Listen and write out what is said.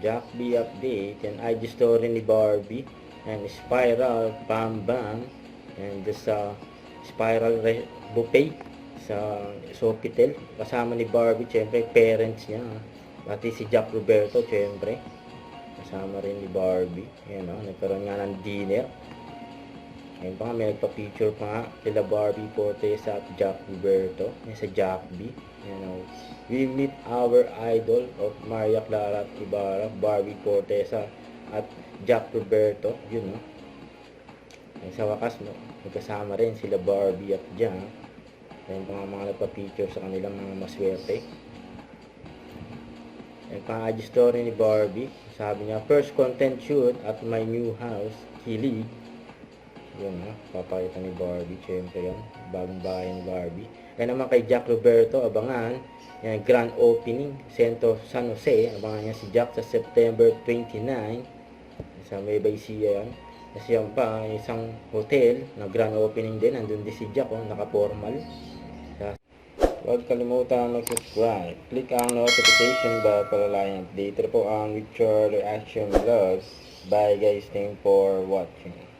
Jack B update, and IG story ni Barbie, and Spiral, Bam Bam, and sa Spiral Buffet sa Sofitel, kasama ni Barbie, syempre parents niya, pati si Jack Roberto, syempre kasama rin ni Barbie. Ayan o, nagkaroon nga ng dinner. Ayun pa nga, may nagpa-picture pa nga sila Barbie Fortesa at Jack Roberto. Yan sa Jack B. Ayan o, we meet our idol of Maria Clara Ibarra, Barbie Fortesa at Jack Roberto. Yun o. Sa wakas, no, magkasama rin sila Barbie at Jack. Ayun pa nga mga nagpa-picture sa kanilang mga maswerte. Ayun pa nga story ni Barbie. Sabi niya, first content shoot at my new house, Kilig. Yun ha, papakita ni Barbie. Siyempre yan, bagong bahay ni Barbie. Kaya naman kay Jack Roberto, abangan. Yan, grand opening, Centro San Jose. Abangan niya si Jack sa September 29. Sa Nueva Ecija yan. Kasi yan pa, isang hotel na grand opening din. Nandun din si Jack, oh, naka-formal. Huwag kalimutan mag-subscribe. Click ang notification bell para lang update po ang with your reaction vlogs. Bye guys, thanks for watching.